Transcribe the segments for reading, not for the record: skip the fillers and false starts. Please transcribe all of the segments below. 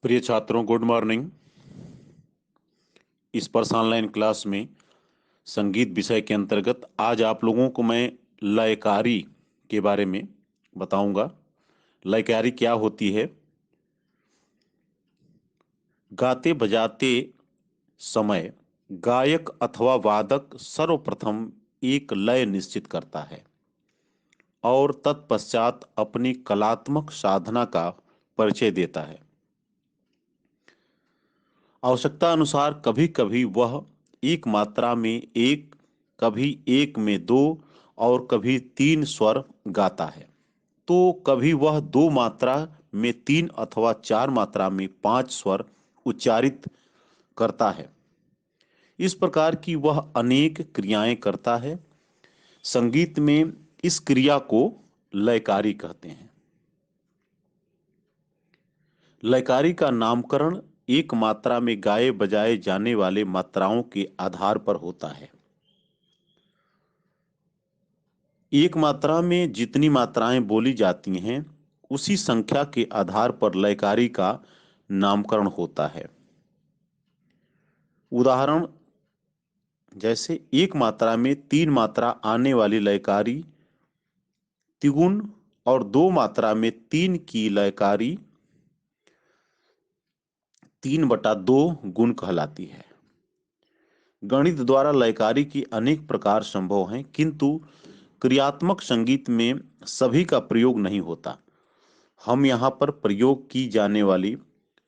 प्रिय छात्रों, good morning. इस पर्स ऑनलाइन क्लास में संगीत विषय के अंतर्गत आज आप लोगों को मैं लयकारी के बारे में बताऊंगा। लयकारी क्या होती है? गाते बजाते समय गायक अथवा वादक सर्वप्रथम एक लय निश्चित करता है और तत्पश्चात अपनी कलात्मक साधना का परिचय देता है। आवश्यकता अनुसार कभी कभी वह एक मात्रा में एक, कभी एक में दो और कभी तीन स्वर गाता है, तो कभी वह दो मात्रा में तीन अथवा चार मात्रा में पांच स्वर उच्चारित करता है। इस प्रकार की वह अनेक क्रियाएं करता है। संगीत में इस क्रिया को लयकारी कहते हैं। लयकारी का नामकरण एक मात्रा में गाए बजाए जाने वाले मात्राओं के आधार पर होता है। एक मात्रा में जितनी मात्राएं बोली जाती हैं, उसी संख्या के आधार पर लयकारी का नामकरण होता है। उदाहरण जैसे एक मात्रा में तीन मात्रा आने वाली लयकारी तिगुन और दो मात्रा में तीन की लयकारी 3/2 गुण कहलाती है। गणित द्वारा लयकारी की अनेक प्रकार संभव हैं, किंतु क्रियात्मक संगीत में सभी का प्रयोग नहीं होता। हम यहाँ पर प्रयोग की जाने वाली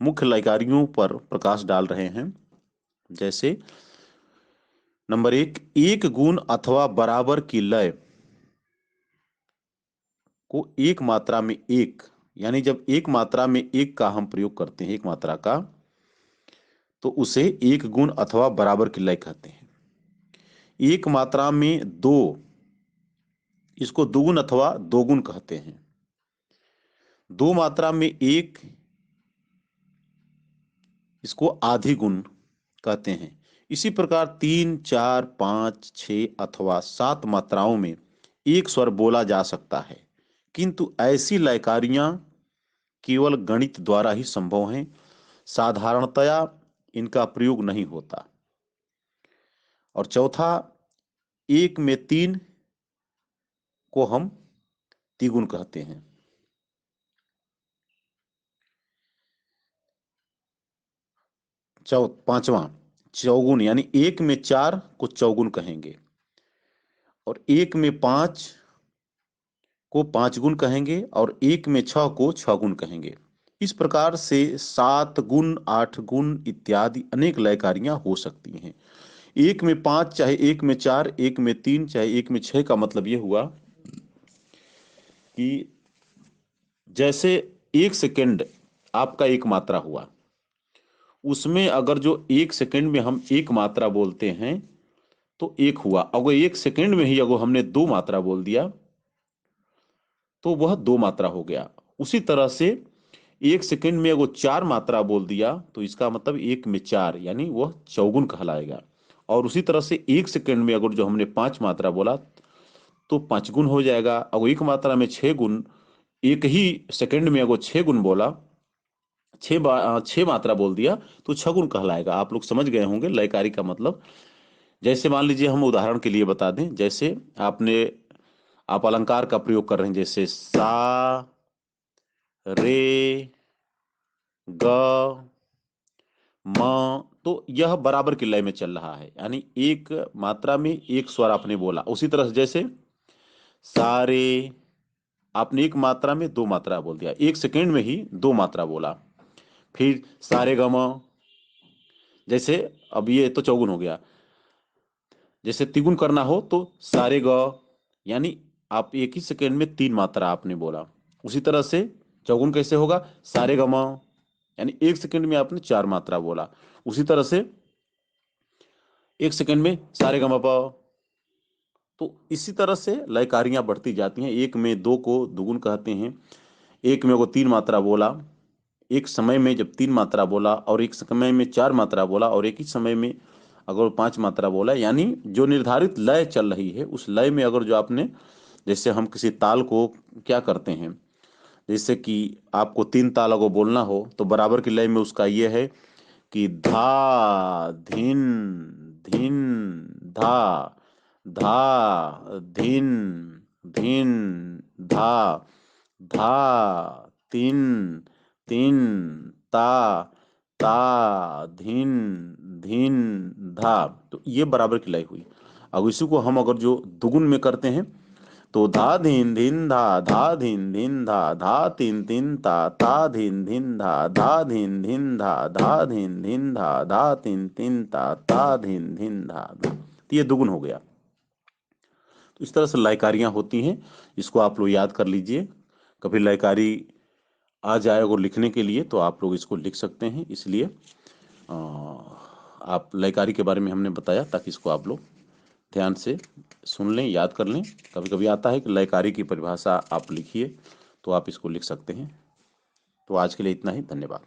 मुख्य लयकारियों पर प्रकाश डाल रहे हैं। जैसे नंबर एक गुण अथवा बराबर की लय को एक मात्रा में एक, यानी जब एक मात्रा में एक का हम प्रयोग करते हैं, एक मात्रा का, तो उसे एक गुण अथवा बराबर की लय कहते हैं। एक मात्रा में दो, इसको दुगुन अथवा दोगुन कहते हैं। दो मात्रा में एक, इसको आधी गुण कहते हैं। इसी प्रकार तीन, चार, पांच, छह अथवा सात मात्राओं में एक स्वर बोला जा सकता है, किंतु ऐसी लयकारियां केवल गणित द्वारा ही संभव हैं। साधारणतया इनका प्रयोग नहीं होता। और चौथा, एक में तीन को हम तिगुन कहते हैं। पांचवा, चौगुन, यानी एक में चार को चौगुन कहेंगे और एक में पांच को पांच गुण कहेंगे और एक में छह को छह गुण कहेंगे। इस प्रकार से सात गुण, आठ गुण इत्यादि अनेक लयकारियां हो सकती हैं। एक में पांच चाहे एक में चार, एक में तीन चाहे एक में छह, का मतलब यह हुआ कि जैसे एक सेकंड आपका एक मात्रा हुआ, उसमें अगर जो एक सेकंड में हम एक मात्रा बोलते हैं तो एक हुआ। अगर एक सेकंड में ही अगर हमने दो मात्रा बोल दिया तो वह दो मात्रा हो गया। उसी तरह से एक सेकंड में अगर चार मात्रा बोल दिया तो इसका मतलब एक में चार, यानी वह चौगुन कहलाएगा। और उसी तरह से एक सेकंड में अगर जो हमने पांच मात्रा बोला तो पांच गुण हो जाएगा। अगर एक मात्रा में छह गुण, एक ही सेकंड में अगर छह गुण बोला, छह मात्रा बोल दिया तो छह गुण कहलाएगा। आप लोग समझ गए होंगे लयकारी का मतलब। जैसे मान लीजिए हम उदाहरण के लिए बता दें, जैसे आप अलंकार का प्रयोग कर रहे हैं, जैसे सा, रे, ग, म, तो यह बराबर की लय में चल रहा है, यानी एक मात्रा में एक स्वर आपने बोला। उसी तरह से जैसे सारे, आपने एक मात्रा में दो मात्रा बोल दिया, एक सेकंड में ही दो मात्रा बोला। फिर सारे गम, जैसे अब ये तो चौगुन हो गया। जैसे तिगुन करना हो तो सारे ग, यानी आप एक ही सेकंड में तीन मात्रा आपने बोला। उसी तरह से चौगुन कैसे होगा? सारे गम, यानी एक सेकंड में आपने चार मात्रा बोला। उसी तरह से एक सेकंड में सारे गम प। तो इसी तरह से लयकारियां बढ़ती जाती हैं। एक में दो को दुगुन कहते हैं। एक में वो तीन मात्रा बोला, एक समय में जब तीन मात्रा बोला, और एक समय में चार मात्रा बोला, और एक ही समय में अगर पांच मात्रा बोला, यानी जो निर्धारित लय चल रही है उस लय में अगर जो आपने, जैसे हम किसी ताल को क्या करते हैं, जैसे कि आपको 3 तालों को बोलना हो तो बराबर की लय में उसका ये है कि धा धिन धिन धा धा धिन धिन धा धा तिन तिन ता ता धिन धिन धा। तो ये बराबर की लय हुई। अब इसी को हम अगर जो दुगुन में करते हैं तो धा धिन धिन धा धिन धिन धा तिन तिन ता धिन धिन धा धिन धिन धा धिन धिन धा तिन तिन ता धिन धिन धा। तो ये दुगुन हो गया। तो इस तरह से लयकारियां होती हैं, इसको आप लोग याद कर लीजिए। कभी लयकारी आ जाए और लिखने के लिए तो आप लोग इसको लिख सकते हैं। इसलिए आप लयकारी के बारे में हमने बताया ताकि इसको आप लोग ध्यान से सुन लें, याद कर लें। कभी कभी आता है कि लयकारी की परिभाषा आप लिखिए, तो आप इसको लिख सकते हैं। तो आज के लिए इतना ही, धन्यवाद।